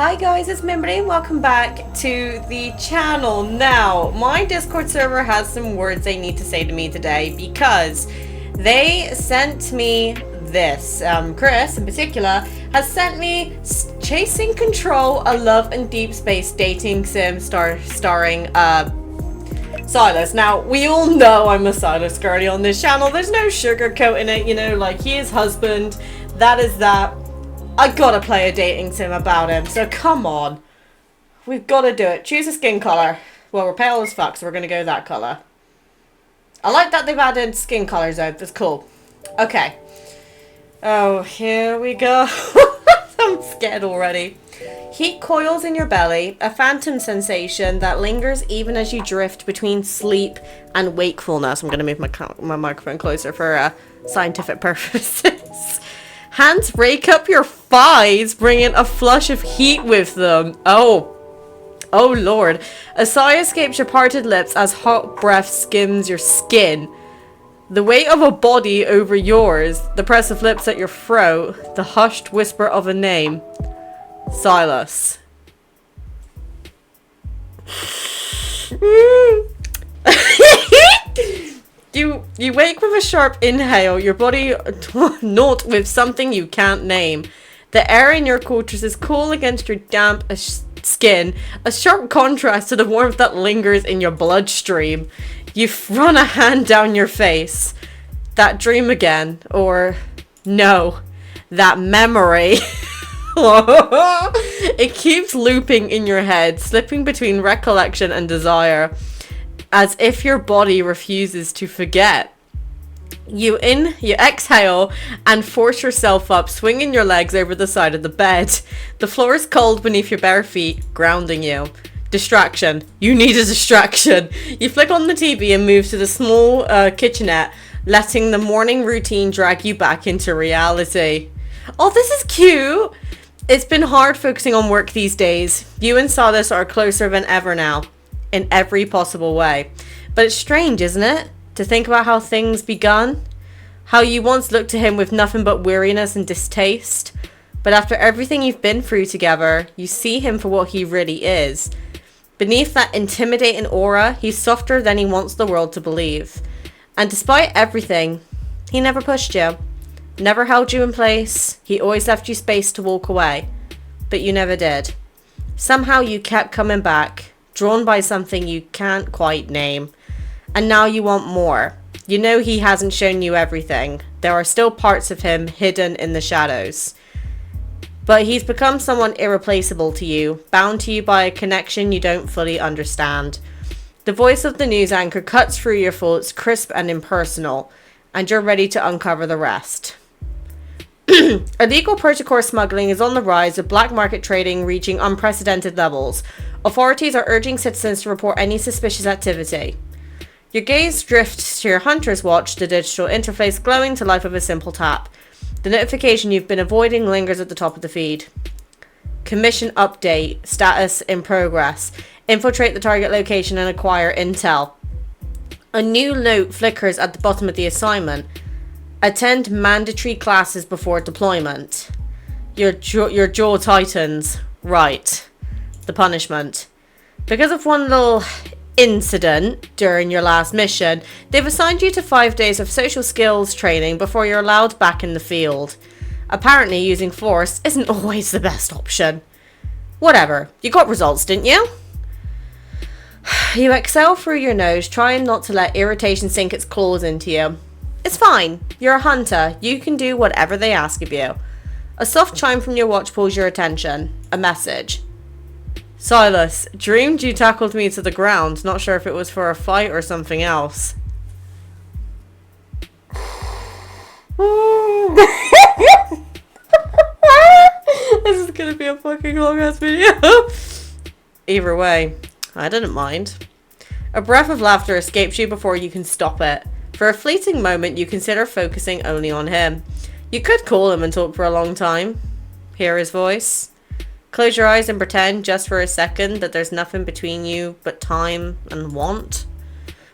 Hi guys, it's Mimberly and welcome back to the channel. Now, my Discord server has some words they need to say to me today because they sent me this. Chris, in particular, has sent me Chasing Control, a Love and Deepspace dating sim starring Sylus. Now, we all know I'm a Sylus girly on this channel. There's no sugarcoating it, you know, like he is husband, that is that. I gotta play a dating sim about him, so come on. We've gotta do it. Choose a skin color. Well, we're pale as fuck, so we're gonna go that color. I like that they've added skin colors out. That's cool. Okay. Oh, here we go. I'm scared already. Heat coils in your belly, a phantom sensation that lingers even as you drift between sleep and wakefulness. I'm gonna move my microphone closer for scientific purposes. Hands rake up your thighs, bringing a flush of heat with them. Oh lord. A sigh escapes your parted lips as hot breath skims your skin. The weight of a body over yours, the press of lips at your throat, the hushed whisper of a name. Sylus. You wake with a sharp inhale, your body knot with something you can't name. The air in your quarters is cool against your damp skin, a sharp contrast to the warmth that lingers in your bloodstream. You run a hand down your face. That dream again, or no, that memory. It keeps looping in your head, slipping between recollection and desire, as if your body refuses to forget. You exhale and force yourself up, swinging your legs over the side of the bed. The floor is cold beneath your bare feet, grounding you. Distraction. You need a distraction. You flick on the TV and move to the small kitchenette, letting the morning routine drag you back into reality. Oh, this is cute. It's been hard focusing on work these days. You and Sylus are closer than ever now, in every possible way. But it's strange, isn't it? To think about how things begun. How you once looked to him with nothing but weariness and distaste. But after everything you've been through together, you see him for what he really is. Beneath that intimidating aura, he's softer than he wants the world to believe. And despite everything, he never pushed you. Never held you in place. He always left you space to walk away. But you never did. Somehow you kept coming back, drawn by something you can't quite name. And now you want more. You know he hasn't shown you everything. There are still parts of him hidden in the shadows. But he's become someone irreplaceable to you, bound to you by a connection you don't fully understand. The voice of the news anchor cuts through your thoughts, crisp and impersonal, and you're ready to uncover the rest. Illegal protocore smuggling is on the rise, with black market trading reaching unprecedented levels. Authorities are urging citizens to report any suspicious activity. Your gaze drifts to your Hunter's Watch, the digital interface glowing to life with a simple tap. The notification you've been avoiding lingers at the top of the feed. Commission update. Status in progress. Infiltrate the target location and acquire intel. A new note flickers at the bottom of the assignment. Attend mandatory classes before deployment. Your jaw tightens. Right. The punishment. Because of one little incident during your last mission, they've assigned you to 5 days of social skills training before you're allowed back in the field. Apparently using force isn't always the best option. Whatever. You got results, didn't you? You exhale through your nose, trying not to let irritation sink its claws into you. It's fine. You're a hunter. You can do whatever they ask of you. A soft chime from your watch pulls your attention. A message. Sylus, dreamed you tackled me to the ground. Not sure if it was for a fight or something else. This is gonna be a fucking long ass video. Either way, I didn't mind. A breath of laughter escapes you before you can stop it. For a fleeting moment, you consider focusing only on him. You could call him and talk for a long time. Hear his voice. Close your eyes and pretend just for a second that there's nothing between you but time and want.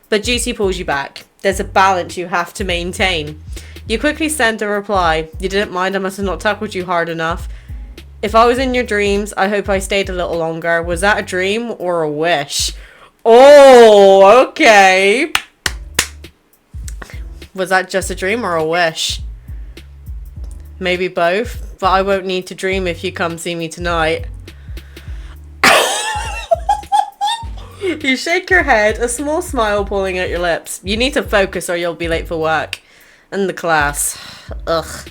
But Juicy pulls you back. There's a balance you have to maintain. You quickly send a reply. You didn't mind, I must have not tackled you hard enough. If I was in your dreams, I hope I stayed a little longer. Was that a dream or a wish? Oh, okay. Was that just a dream or a wish? Maybe both, but I won't need to dream if you come see me tonight. You shake your head, a small smile pulling at your lips. You need to focus or you'll be late for work. And the class. Ugh.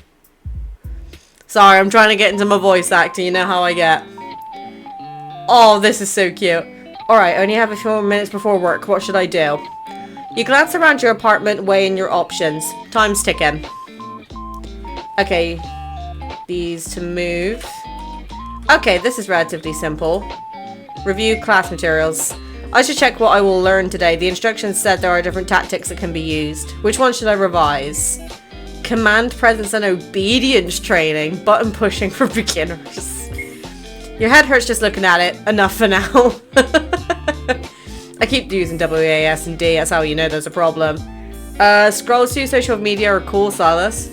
Sorry, I'm trying to get into my voice acting. You know how I get. Oh, this is so cute. Alright, I only have a few more minutes before work. What should I do? You glance around your apartment, weighing your options. Time's ticking. Okay. These to move. Okay, this is relatively simple. Review class materials. I should check what I will learn today. The instructions said there are different tactics that can be used. Which one should I revise? Command, presence, and obedience training. Button pushing for beginners. Your head hurts just looking at it. Enough for now. I keep using WAS and D. That's how you know there's a problem. Scroll through social media or call Sylus.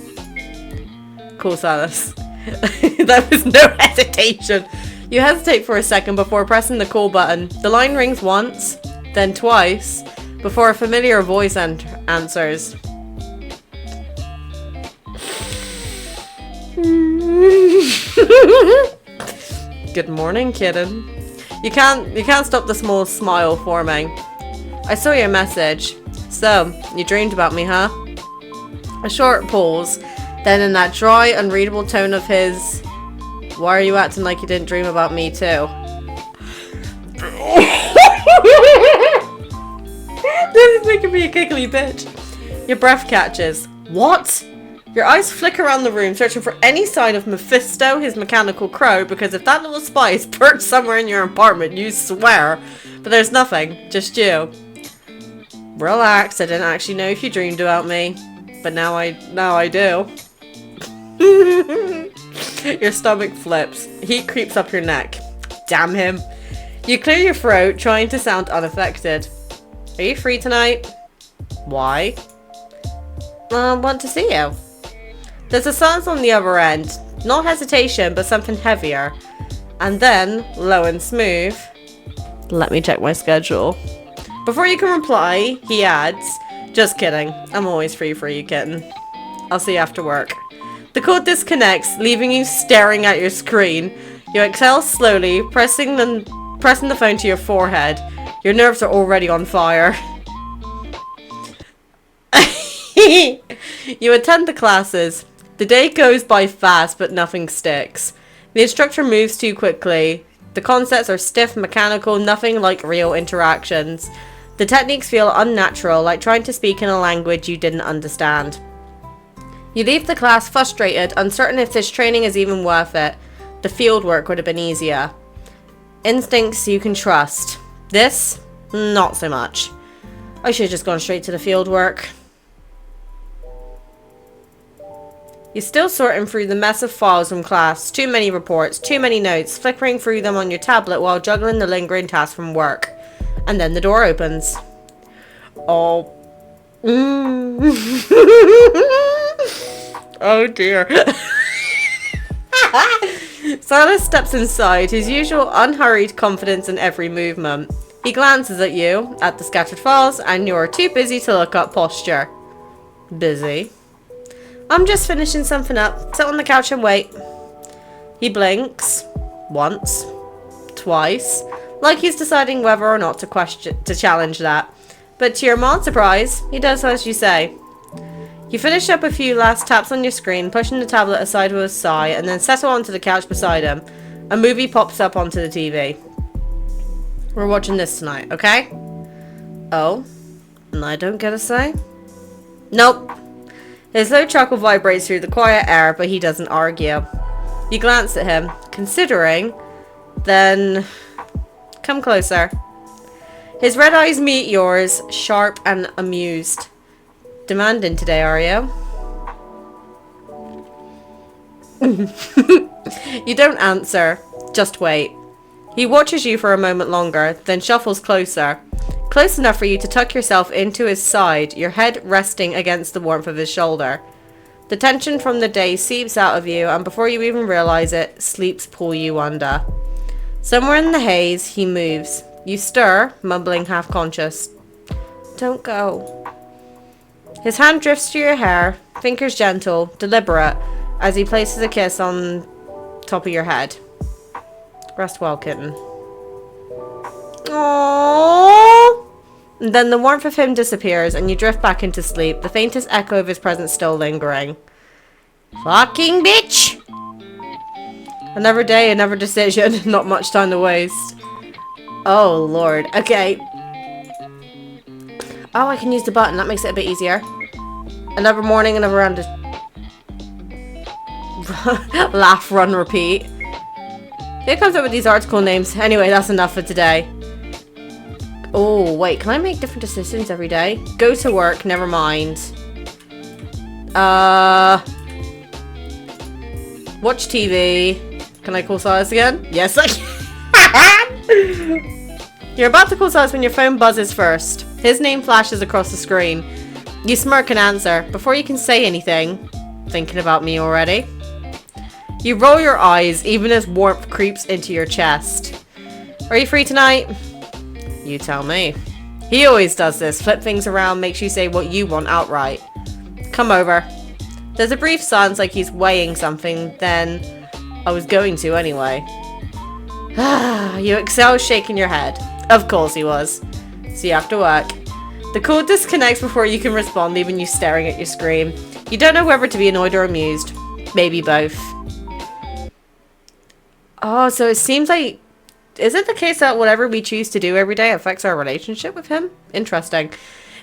Call Sylus. That was no hesitation. You hesitate for a second before pressing the call button. The line rings once, then twice, before a familiar voice answers. Good morning, kitten. You can't stop the small smile forming. I saw your message. So, you dreamed about me, huh? A short pause, then in that dry, unreadable tone of his, why are you acting like you didn't dream about me too? This is making me a giggly bitch. Your breath catches. What? Your eyes flick around the room, searching for any sign of Mephisto, his mechanical crow, because if that little spy is perched somewhere in your apartment, you swear. But there's nothing, just you. Relax, I didn't actually know if you dreamed about me. But now I do. Your stomach flips. Heat creeps up your neck. Damn him. You clear your throat, trying to sound unaffected. Are you free tonight? Why? Want to see you. There's a silence on the other end. Not hesitation, but something heavier. And then, low and smooth. Let me check my schedule. Before you can reply, he adds, just kidding. I'm always free for you, kitten. I'll see you after work. The call disconnects, leaving you staring at your screen. You exhale slowly, pressing the phone to your forehead. Your nerves are already on fire. You attend the classes. The day goes by fast, but nothing sticks. The instructor moves too quickly. The concepts are stiff, mechanical, nothing like real interactions. The techniques feel unnatural, like trying to speak in a language you didn't understand. You leave the class frustrated, uncertain if this training is even worth it. The field work would have been easier. Instincts you can trust. This, not so much. I should have just gone straight to the field work. You're still sorting through the mess of files from class. Too many reports, too many notes, flickering through them on your tablet while juggling the lingering tasks from work. And then the door opens. Oh. Oh dear. Sylus steps inside, his usual unhurried confidence in every movement. He glances at you, at the scattered files, and you're too busy to look up posture. Busy. I'm just finishing something up. Sit on the couch and wait. He blinks. Once. Twice. Like he's deciding whether or not to challenge that. But to your mild surprise, he does as you say. You finish up a few last taps on your screen, pushing the tablet aside with a sigh, and then settle onto the couch beside him. A movie pops up onto the TV. We're watching this tonight, okay? Oh? And I don't get a say? Nope. His low chuckle vibrates through the quiet air, but he doesn't argue. You glance at him, considering, then come closer. His red eyes meet yours, sharp and amused. Demanding today, are you? You don't answer, just wait. He watches you for a moment longer, then shuffles closer. Close enough for you to tuck yourself into his side, your head resting against the warmth of his shoulder. The tension from the day seeps out of you, and before you even realize it, sleeps pull you under. Somewhere in the haze, he moves. You stir, mumbling half-conscious. Don't go. His hand drifts to your hair, fingers gentle, deliberate, as he places a kiss on top of your head. Rest well, kitten. Aww. And then the warmth of him disappears, and you drift back into sleep, the faintest echo of his presence still lingering. Fucking bitch! Another day, another decision. Not much time to waste. Oh, Lord. Okay. Oh, I can use the button. That makes it a bit easier. Another morning, another round of... Laugh, run, repeat. It comes up with these article names. Anyway, that's enough for today. Oh, wait. Can I make different decisions every day? Go to work. Never mind. Watch TV. Can I call Sylus again? Yes, I can. You're about to call Sylus when your phone buzzes first. His name flashes across the screen. You smirk and answer. Before you can say anything, thinking about me already? You roll your eyes, even as warmth creeps into your chest. Are you free tonight? You tell me. He always does this. Flip things around, makes you say what you want outright. Come over. There's a brief silence like he's weighing something, then... I was going to anyway. You exhale, shaking your head. Of course he was. See you after work. The call disconnects before you can respond, leaving you staring at your screen. You don't know whether to be annoyed or amused. Maybe both. Oh, so it seems like... Is it the case that whatever we choose to do every day affects our relationship with him? Interesting.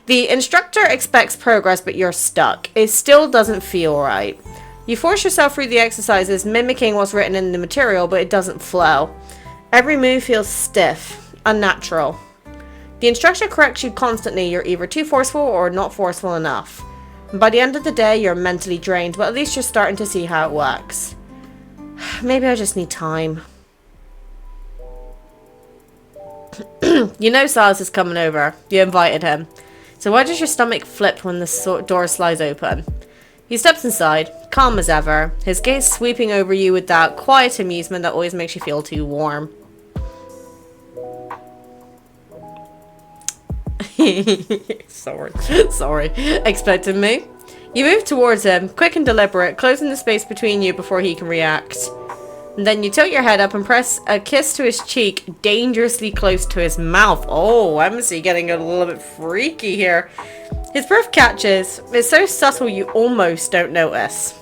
The instructor expects progress, but you're stuck. It still doesn't feel right. You force yourself through the exercises, mimicking what's written in the material, but it doesn't flow. Every move feels stiff, unnatural. The instructor corrects you constantly. You're either too forceful or not forceful enough. And by the end of the day, you're mentally drained, but at least you're starting to see how it works. Maybe I just need time. You know Sylus is coming over. You invited him. So why does your stomach flip when the door slides open? He steps inside, calm as ever, his gaze sweeping over you with that quiet amusement that always makes you feel too warm. Sorry. Expected me? You move towards him, quick and deliberate, closing the space between you before he can react. And then you tilt your head up and press a kiss to his cheek, dangerously close to his mouth. Oh, I'm getting a little bit freaky here. His breath catches. It's so subtle you almost don't notice.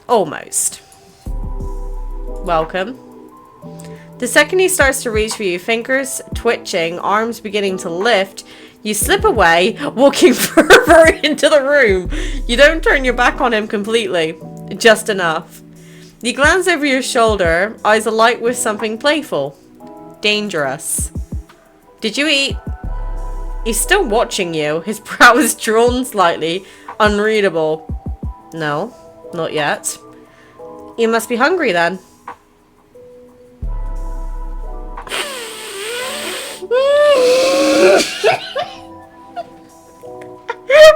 Almost. Welcome. The second he starts to reach for you, fingers twitching, arms beginning to lift, you slip away, walking further into the room. You don't turn your back on him completely, just enough. You glance over your shoulder, eyes alight with something playful. Dangerous. Did you eat? He's still watching you, his brow is drawn slightly, unreadable. No, not yet. You must be hungry then.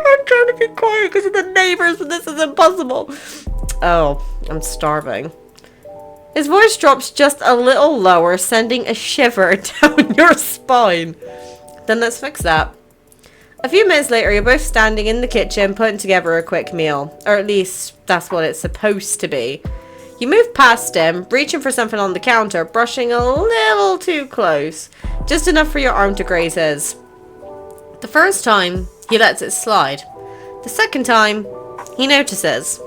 I'm trying to be quiet because of the neighbors, but this is impossible. Oh, I'm starving. His voice drops just a little lower, sending a shiver down your spine. Then let's fix that. A few minutes later, you're both standing in the kitchen, putting together a quick meal. Or at least, that's what it's supposed to be. You move past him, reaching for something on the counter, brushing a little too close. Just enough for your arm to graze his. The first time, he lets it slide. The second time, he notices.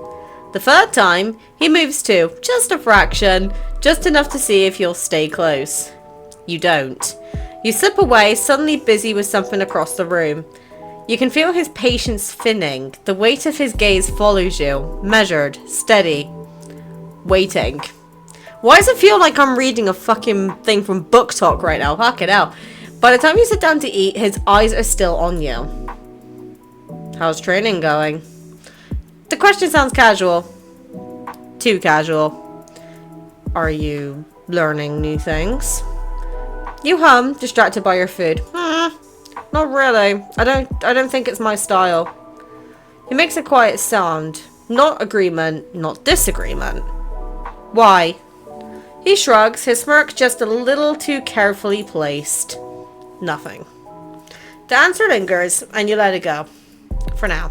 The third time, he moves too, just a fraction, just enough to see if you'll stay close. You don't. You slip away, suddenly busy with something across the room. You can feel his patience thinning. The weight of his gaze follows you, measured, steady, waiting. Why does it feel like I'm reading a fucking thing from Book Talk right now? Fuck it out. By the time you sit down to eat, his eyes are still on you. How's training going? The question sounds casual. Too casual. Are you learning new things? You hum, distracted by your food. Not really. I don't think it's my style. He makes a quiet sound. Not agreement, not disagreement. Why? He shrugs, his smirk just a little too carefully placed. Nothing. The answer lingers, and you let it go. For now.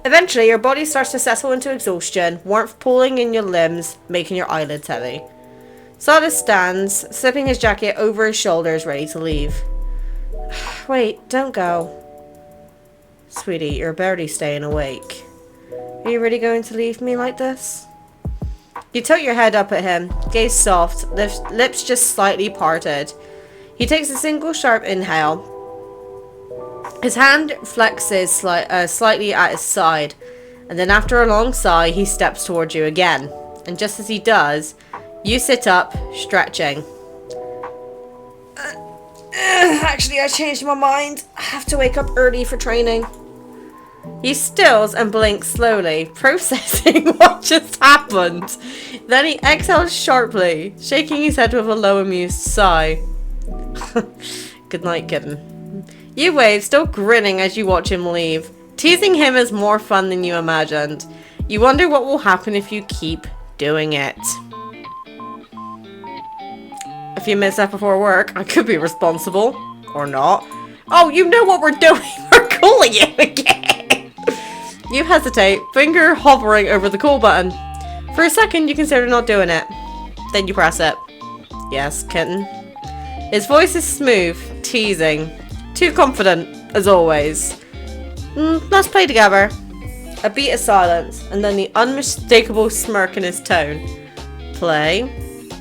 Eventually, your body starts to settle into exhaustion, warmth pulling in your limbs, making your eyelids heavy. Sylus stands, slipping his jacket over his shoulders, ready to leave. Wait, don't go. Sweetie, you're barely staying awake. Are you really going to leave me like this? You tilt your head up at him, gaze soft, lips just slightly parted. He takes a single sharp inhale. His hand flexes slightly at his side, and then after a long sigh, he steps towards you again. And just as he does, you sit up, stretching. Actually, I changed my mind. I have to wake up early for training. He stills and blinks slowly, processing what just happened. Then he exhales sharply, shaking his head with a low, amused sigh. Good night, kitten. You wave, still grinning as you watch him leave. Teasing him is more fun than you imagined. You wonder what will happen if you keep doing it. If you miss that before work, I could be responsible. Or not. Oh, you know what we're doing. We're calling you again. You hesitate, finger hovering over the call button. For a second, you consider not doing it. Then you press it. Yes, kitten. His voice is smooth, teasing. Too confident, as always. Let's play together. A beat of silence, and then the unmistakable smirk in his tone. Play?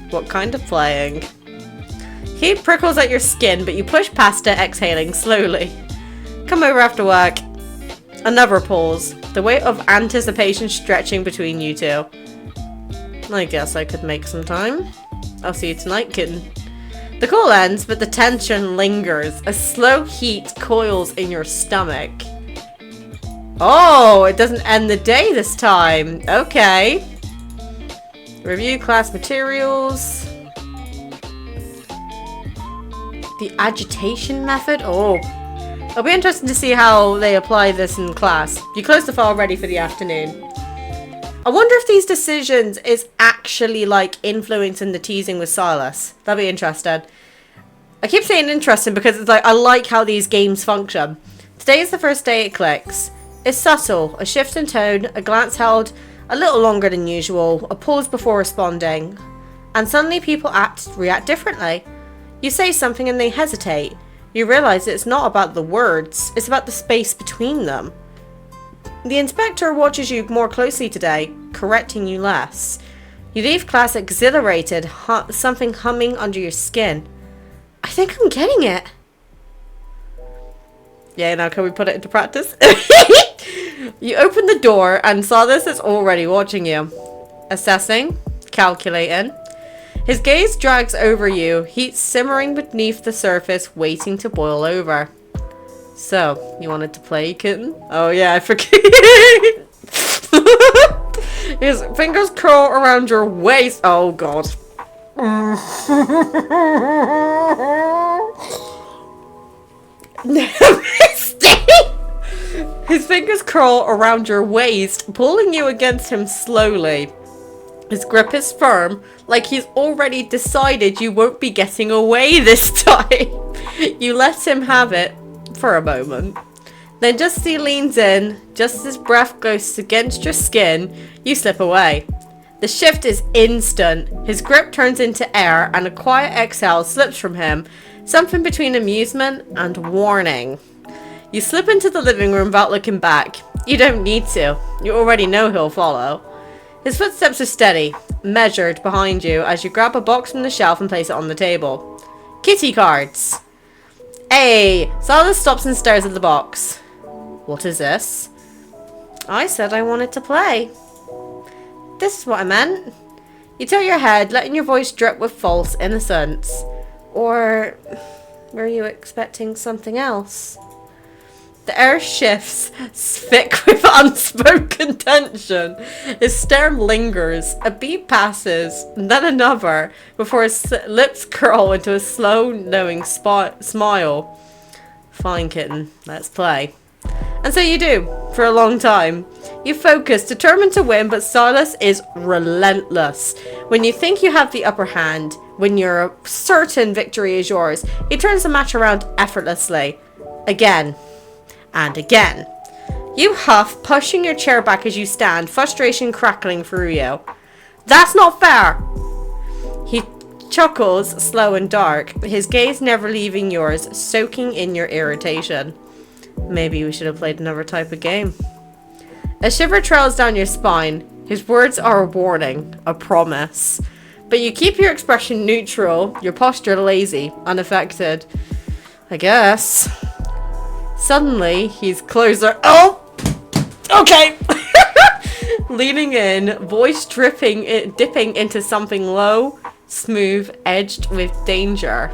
What kind of playing? He prickles at your skin, but you push past it, exhaling slowly. Come over after work. Another pause, the weight of anticipation stretching between you two. I guess I could make some time. I'll see you tonight, kitten. The call ends, but the tension lingers. A slow heat coils in your stomach. Oh, it doesn't end the day this time. Okay. Review class materials. The agitation method? Oh. It'll be interesting to see how they apply this in class. You close the file ready for the afternoon. I wonder if these decisions is actually like influencing the teasing with Sylus. That'll be interesting. I keep saying interesting because it's like I like how these games function. Today is the first day it clicks. It's subtle, a shift in tone, a glance held a little longer than usual, a pause before responding. And suddenly people react differently. You say something and they hesitate. You realise it's not about the words, it's about the space between them. The inspector watches you more closely today, correcting you less. You leave class exhilarated, something humming under your skin. I think I'm getting it. Yeah, now can we put it into practice? You open the door and Sylus is already watching you. Assessing, calculating. His gaze drags over you, heat simmering beneath the surface, waiting to boil over. So, you wanted to play, kitten? Oh yeah, I forget. His fingers curl around your waist. Oh god. His fingers curl around your waist, pulling you against him slowly. His grip is firm, like he's already decided you won't be getting away this time. You let him have it for a moment. Then just as he leans in, just as his breath goes against your skin, you slip away. The shift is instant. His grip turns into air and a quiet exhale slips from him, something between amusement and warning. You slip into the living room without looking back. You don't need to. You already know he'll follow. His footsteps are steady, measured behind you as you grab a box from the shelf and place it on the table. Kitty cards. Hey, Sylus stops and stares at the box. What is this? I said I wanted to play. This is what I meant. You tilt your head, letting your voice drip with false innocence. Or were you expecting something else? The air shifts, thick with unspoken tension. His stare lingers. A beat passes, then another, before his lips curl into a slow, knowing smile. Fine, kitten. Let's play. And so you do, for a long time. You focus, determined to win, but Sylus is relentless. When you think you have the upper hand, when you're certain victory is yours, he turns the match around effortlessly. Again. And again. You huff, pushing your chair back as you stand, frustration crackling through you. That's not fair! He chuckles, slow and dark, his gaze never leaving yours, soaking in your irritation. Maybe we should have played another type of game. A shiver trails down your spine. His words are a warning, a promise. But you keep your expression neutral, your posture lazy, unaffected. I guess. Suddenly, he's closer. Oh! Okay! Leaning in, voice dipping into something low, smooth, edged with danger.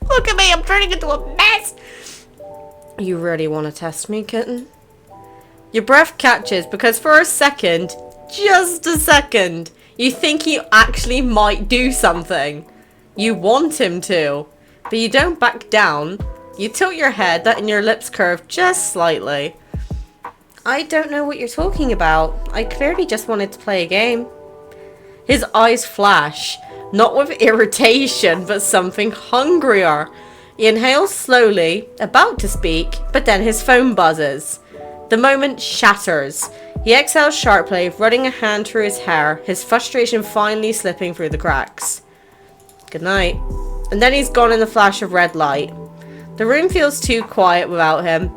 Look at me, I'm turning into a mess! You really want to test me, kitten? Your breath catches because for a second, just a second, you think he actually might do something. You want him to, but you don't back down. You tilt your head, letting your lips curve just slightly. I don't know what you're talking about. I clearly just wanted to play a game. His eyes flash, not with irritation, but something hungrier. He inhales slowly, about to speak, but then his phone buzzes. The moment shatters. He exhales sharply, running a hand through his hair, his frustration finally slipping through the cracks. Good night. And then he's gone in the flash of red light. The room feels too quiet without him.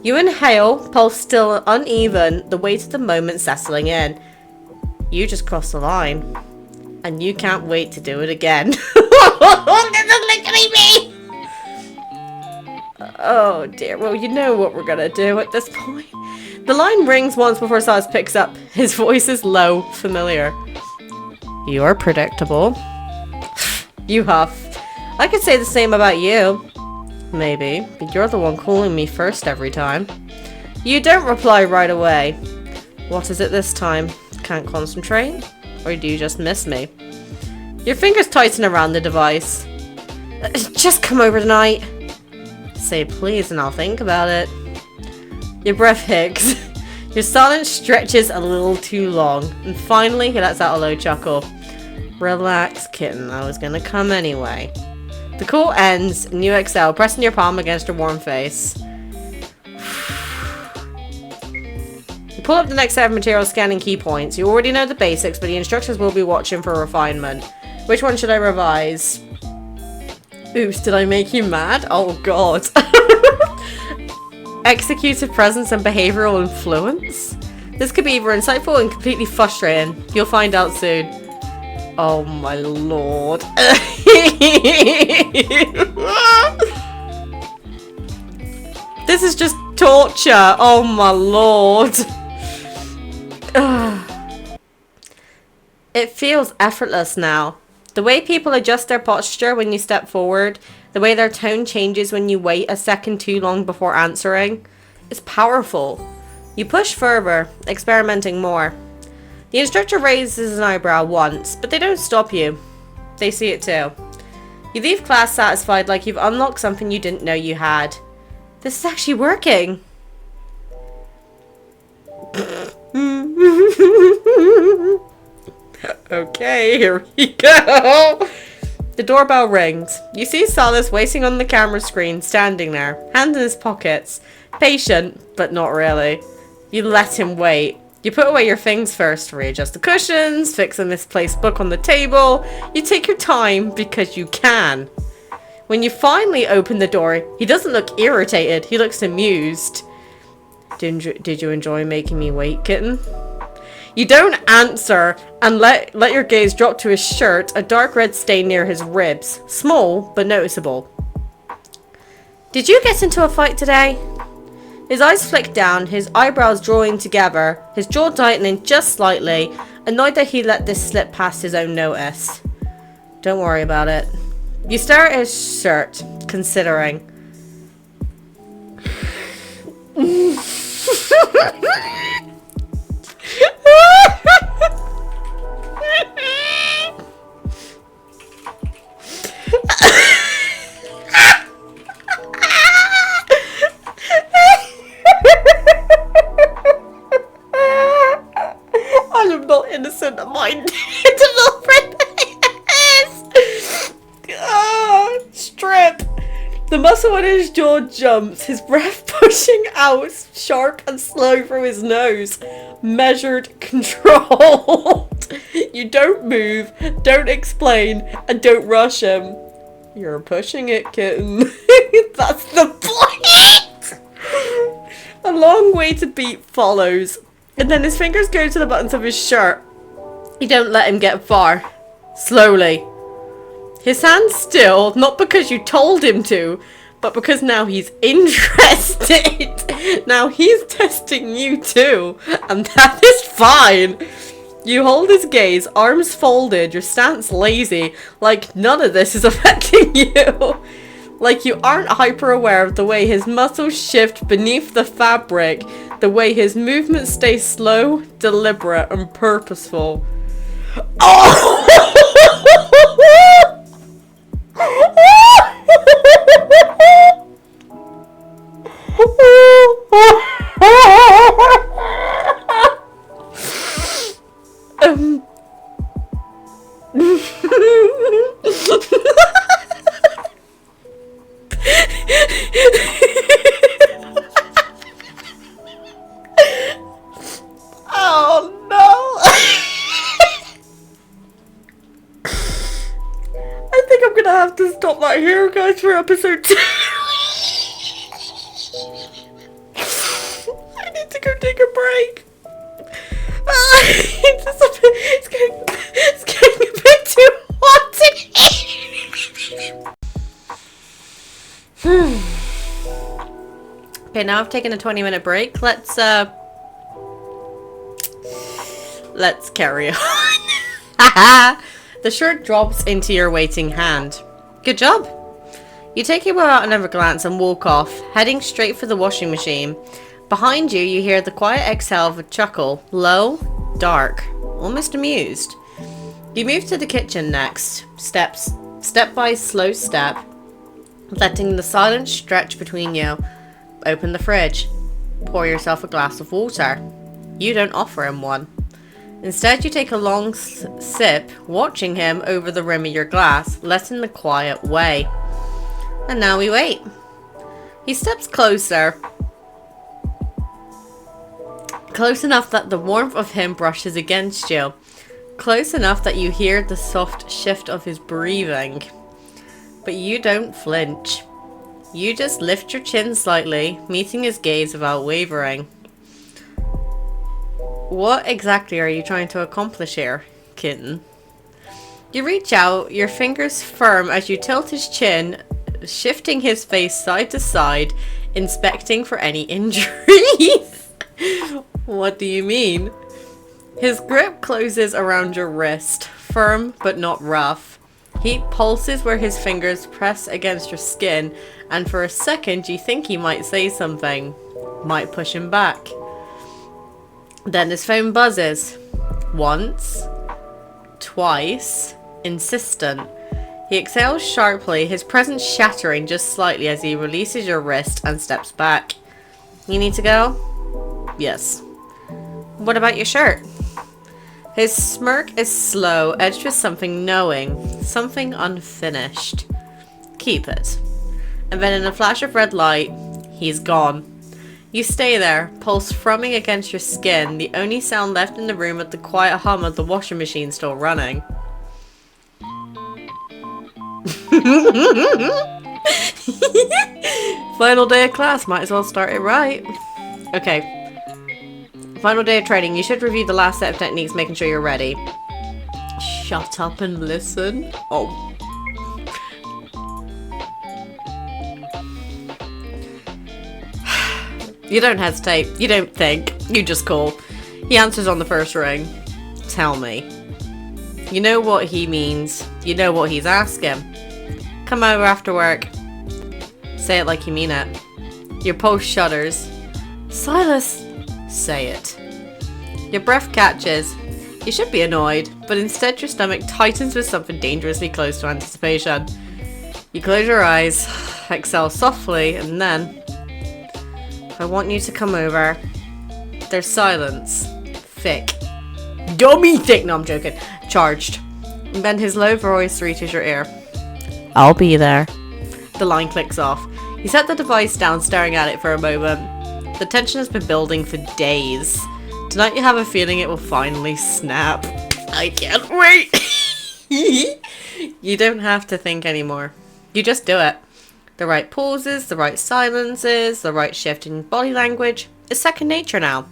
You inhale, pulse still uneven, the weight of the moment settling in. You just crossed the line. And you can't wait to do it again. This is literally me! Oh dear, well you know what we're gonna do at this point. The line rings once before Sylus picks up. His voice is low, familiar. You're predictable. You huff. I could say the same about you. Maybe, but you're the one calling me first every time. You don't reply right away. What is it this time? Can't concentrate? Or do you just miss me? Your fingers tighten around the device. Just come over tonight. Say please and I'll think about it. Your breath hicks. Your silence stretches a little too long. And finally he lets out a low chuckle. Relax, kitten. I was gonna come anyway. The call ends and you exhale, pressing your palm against her warm face. You pull up the next set of materials, scanning key points. You already know the basics, but the instructors will be watching for refinement. Which one should I revise? Oops, did I make you mad? Oh god. Executive presence and behavioral influence? This could be either insightful and completely frustrating. You'll find out soon. Oh my lord. This is just torture. Oh my lord. It feels effortless now. The way people adjust their posture when you step forward, the way their tone changes when you wait a second too long before answering, is powerful. You push further, experimenting more. The instructor raises an eyebrow once, but they don't stop you. They see it too. You leave class satisfied, like you've unlocked something you didn't know you had. This is actually working. Okay, here we go. The doorbell rings. You see Sylus waiting on the camera screen, standing there, hands in his pockets. Patient, but not really. You let him wait. You put away your things first, readjust the cushions, fix a misplaced book on the table. You take your time because you can. When you finally open the door, he doesn't look irritated. He looks amused. Did you enjoy making me wait, kitten? You don't answer and let your gaze drop to his shirt, a dark red stain near his ribs. Small, but noticeable. Did you get into a fight today? His eyes flick down, his eyebrows drawing together, his jaw tightening just slightly, annoyed that he let this slip past his own notice. Don't worry about it. You stare at his shirt, considering. into my little friend. Ah, strip. The muscle in his jaw jumps, his breath pushing out sharp and slow through his nose. Measured, controlled. You don't move, don't explain, and don't rush him. You're pushing it, kitten. That's the point! A long weighted beat follows, and then his fingers go to the buttons of his shirt. You don't let him get far. Slowly. His hand's still, not because you told him to, but because now he's interested. Now he's testing you too, and that is fine. You hold his gaze, arms folded, your stance lazy, like none of this is affecting you. Like you aren't hyper aware of the way his muscles shift beneath the fabric, the way his movements stay slow, deliberate, and purposeful. Oh! Oh no! I think I'm gonna have to stop that here, guys, for episode 2. I need to go take a break. It's getting a bit too hot to eat. Okay, now I've taken a 20-minute break. Let's carry on. The shirt drops into your waiting hand. Good job. You take it without another glance and walk off, heading straight for the washing machine. Behind you, you hear the quiet exhale of a chuckle, low, dark, almost amused. You move to the kitchen next, step by slow step, letting the silence stretch between you. Open the fridge. Pour yourself a glass of water. You don't offer him one. Instead, you take a long sip, watching him over the rim of your glass, letting the quiet weigh. And now we wait. He steps closer. Close enough that the warmth of him brushes against you. Close enough that you hear the soft shift of his breathing. But you don't flinch. You just lift your chin slightly, meeting his gaze without wavering. What exactly are you trying to accomplish here, kitten? You reach out, your fingers firm as you tilt his chin, shifting his face side to side, inspecting for any injuries. What do you mean? His grip closes around your wrist, firm but not rough. Heat pulses where his fingers press against your skin, and for a second you think he might say something, might push him back. Then his phone buzzes. Once, twice, insistent. He exhales sharply, his presence shattering just slightly as he releases your wrist and steps back. You need to go? Yes. What about your shirt? His smirk is slow, edged with something knowing, something unfinished. Keep it. And then in a flash of red light, he's gone. You stay there, pulse thrumming against your skin, the only sound left in the room but the quiet hum of the washing machine still running. Final day of class, might as well start it right. Okay. Final day of training, you should review the last set of techniques, making sure you're ready. Shut up and listen. Oh. You don't hesitate. You don't think. You just call. He answers on the first ring. Tell me. You know what he means. You know what he's asking. Come over after work. Say it like you mean it. Your pulse shudders. Sylus. Say it. Your breath catches. You should be annoyed, but instead your stomach tightens with something dangerously close to anticipation. You close your eyes, exhale softly, and then... I want you to come over. There's silence. Thick. Dummy thing. No, I'm joking. Charged. And then his low voice reaches your ear. I'll be there. The line clicks off. You set the device down, staring at it for a moment. The tension has been building for days. Tonight you have a feeling it will finally snap. I can't wait. You don't have to think anymore. You just do it. The right pauses, the right silences, the right shift in body language. It's second nature now.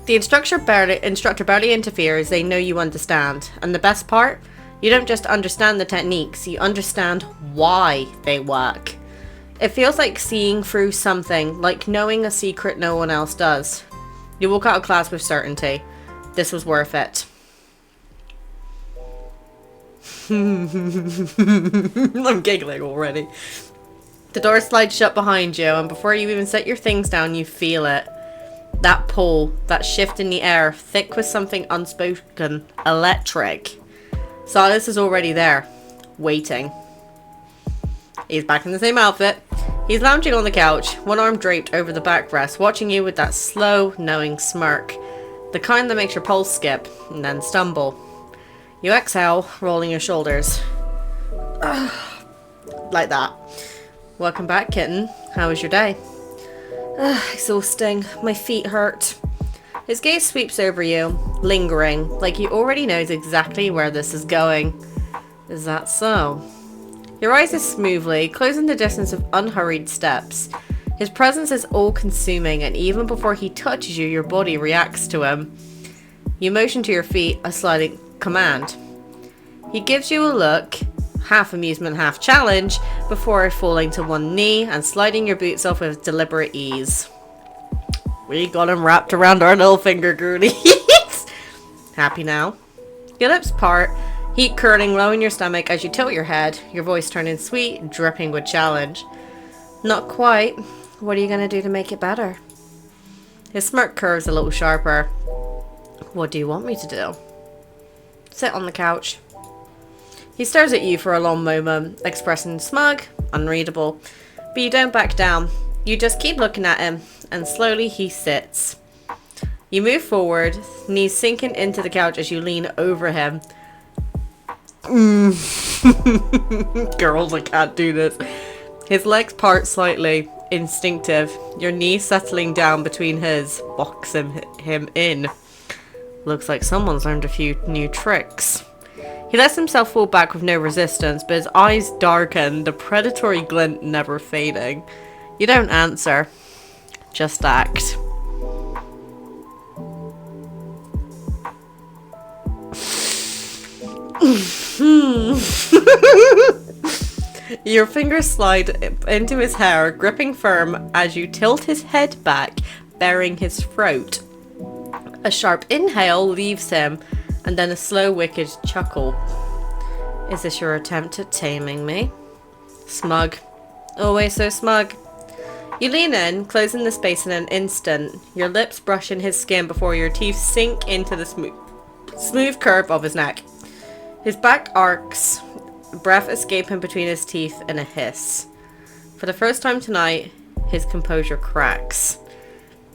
The instructor barely interferes. They know you understand. And the best part? You don't just understand the techniques. You understand why they work. It feels like seeing through something, like knowing a secret no one else does. You walk out of class with certainty. This was worth it. I'm giggling already. The door slides shut behind you, and before you even set your things down, you feel it. That pull, that shift in the air, thick with something unspoken, electric. Sylus is already there, waiting. He's back in the same outfit. He's lounging on the couch, one arm draped over the backrest, watching you with that slow, knowing smirk. The kind that makes your pulse skip, and then stumble. You exhale, rolling your shoulders. Like that. Welcome back, kitten. How was your day? Exhausting. My feet hurt. His gaze sweeps over you, lingering, like he already knows exactly where this is going. Is that so? He rises smoothly, closing the distance with unhurried steps. His presence is all-consuming, and even before he touches you, your body reacts to him. You motion to your feet, a sliding command. He gives you a look, half amusement, half challenge, before falling to one knee and sliding your boots off with deliberate ease. We got him wrapped around our little finger, girlies. Happy now? Your lips part, heat curling low in your stomach as you tilt your head, your voice turning sweet, dripping with challenge. Not quite. What are you gonna do to make it better? His smirk curves a little sharper. What do you want me to do? Sit on the couch. He stares at you for a long moment, expressing smug, unreadable. But you don't back down. You just keep looking at him, and slowly he sits. You move forward, knees sinking into the couch as you lean over him. Girls, I can't do this. His legs part slightly, instinctive, your knee settling down between his, boxing him in. Looks like someone's learned a few new tricks. He lets himself fall back with no resistance, but his eyes darken, the predatory glint never fading. You don't answer. Just act. Your fingers slide into his hair, gripping firm as you tilt his head back, baring his throat. A sharp inhale leaves him, and then a slow, wicked chuckle. Is this your attempt at taming me? Smug. Always so smug. You lean in, closing the space in an instant, your lips brushing his skin before your teeth sink into the smooth curve of his neck. His back arcs, breath escaping between his teeth in a hiss. For the first time tonight, his composure cracks.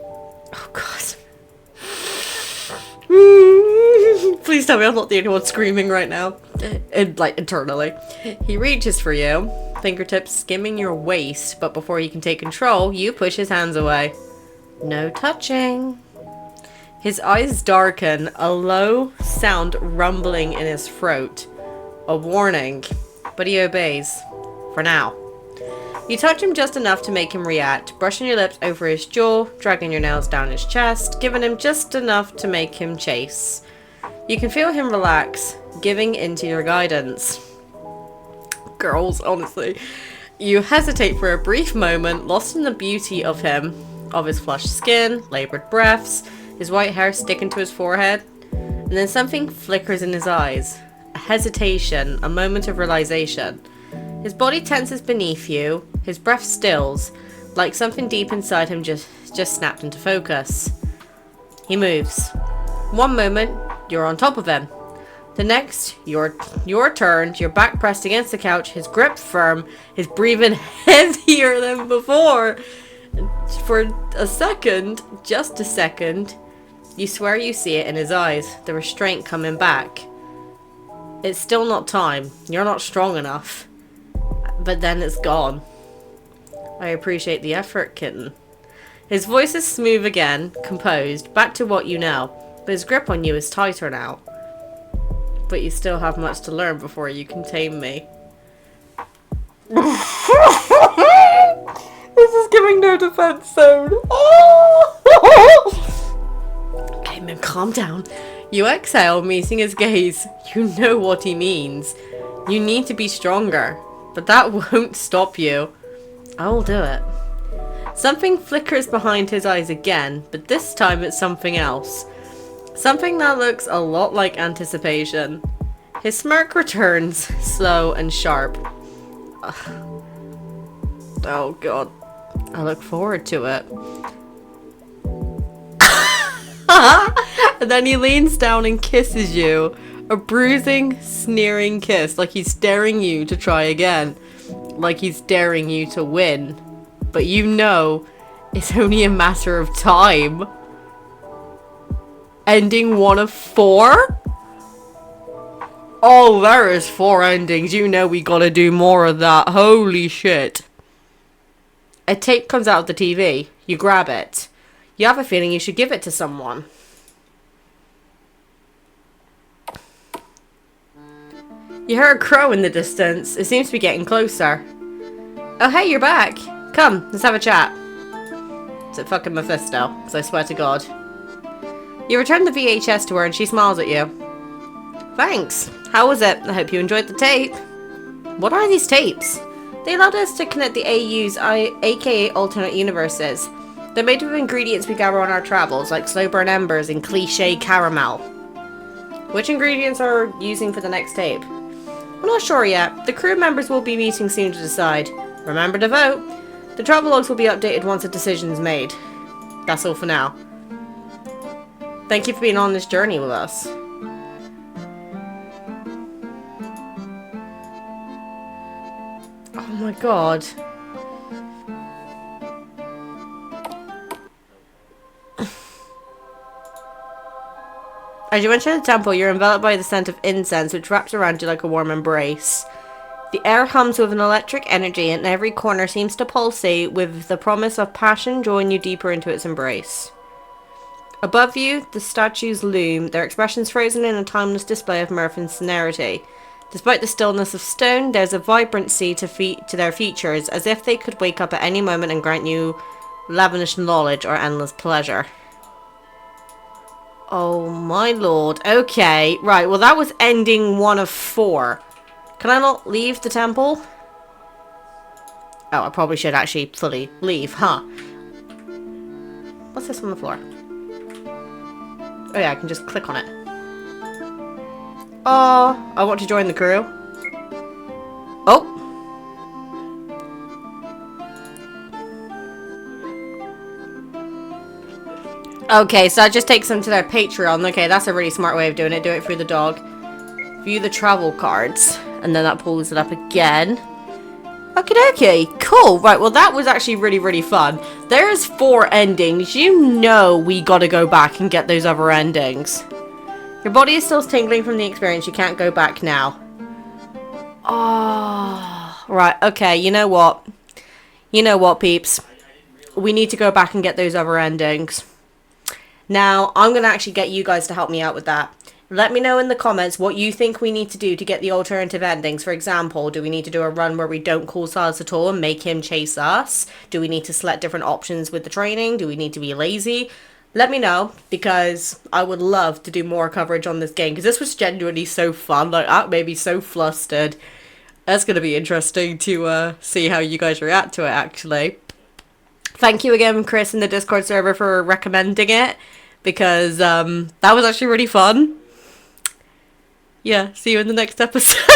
Oh god. Please tell me I'm not the only one screaming right now. Internally. He reaches for you, fingertips skimming your waist, but before he can take control, you push his hands away. No touching. His eyes darken, a low sound rumbling in his throat. A warning, but he obeys. For now. You touch him just enough to make him react, brushing your lips over his jaw, dragging your nails down his chest, giving him just enough to make him chase. You can feel him relax, giving into your guidance. Girls, honestly. You hesitate for a brief moment, lost in the beauty of him, of his flushed skin, labored breaths, his white hair sticking to his forehead, and then something flickers in his eyes. A hesitation, a moment of realization. His body tenses beneath you, his breath stills, like something deep inside him just snapped into focus. He moves. One moment, you're on top of him. The next, your turn, your back pressed against the couch, his grip firm, his breathing heavier than before. For a second, just a second, You swear you see it in his eyes, the restraint coming back. It's still not time. You're not strong enough. But then it's gone. I appreciate the effort, kitten. His voice is smooth again, composed, back to what you know. But his grip on you is tighter now. But you still have much to learn before you can tame me. This is giving no defense zone. Okay, man, calm down. You exhale, meeting his gaze. You know what he means. You need to be stronger. But that won't stop you. I will do it. Something flickers behind his eyes again, but this time it's something else. Something that looks a lot like anticipation. His smirk returns, slow and sharp. Oh god. I look forward to it. And then he leans down and kisses you. A bruising, sneering kiss, like he's daring you to try again. Like he's daring you to win. But you know, it's only a matter of time. Ending 1 of 4? Oh, there is 4 endings. You know we gotta do more of that. Holy shit. A tape comes out of the TV. You grab it. You have a feeling you should give it to someone. You hear a crow in the distance. It seems to be getting closer. Oh hey, you're back. Come, let's have a chat. Is it fucking Mephisto? Because I swear to God. You return the VHS to her and she smiles at you. Thanks. How was it? I hope you enjoyed the tape. What are these tapes? They allowed us to connect the AUs, aka alternate universes. They're made of ingredients we gather on our travels, like slow burn embers and cliche caramel. Which ingredients are using for the next tape? I'm not sure yet. The crew members will be meeting soon to decide. Remember to vote. The travel logs will be updated once a decision is made. That's all for now. Thank you for being on this journey with us. Oh my god. As you enter the temple, you're enveloped by the scent of incense, which wraps around you like a warm embrace. The air hums with an electric energy, and every corner seems to pulsate with the promise of passion drawing you deeper into its embrace. Above you, the statues loom, their expressions frozen in a timeless display of mirth and sincerity. Despite the stillness of stone, there's a vibrancy to their features, as if they could wake up at any moment and grant you lavish knowledge or endless pleasure. Oh my lord. Okay, right, well that was ending 1 of 4. Can I not leave the temple? Oh, I probably should actually fully leave, huh? What's this on the floor? Oh yeah, I can just click on it. Oh, I want to join the crew. Oh. Okay, so that just takes them to their Patreon. Okay, that's a really smart way of doing it. Do it through the dog. View the travel cards. And then that pulls it up again. Okie dokie. Cool. Right, well that was actually really, really fun. There's 4 endings. You know we gotta go back and get those other endings. Your body is still tingling from the experience. You can't go back now. Oh, right. Okay, you know what? You know what, peeps? We need to go back and get those other endings. Now, I'm going to actually get you guys to help me out with that. Let me know in the comments what you think we need to do to get the alternative endings. For example, do we need to do a run where we don't call Sylus at all and make him chase us? Do we need to select different options with the training? Do we need to be lazy? Let me know, because I would love to do more coverage on this game, because this was genuinely so fun. Like, that made me so flustered. That's going to be interesting to see how you guys react to it, actually. Thank you again, Chris, in the Discord server for recommending it, because that was actually really fun. Yeah, see you in the next episode.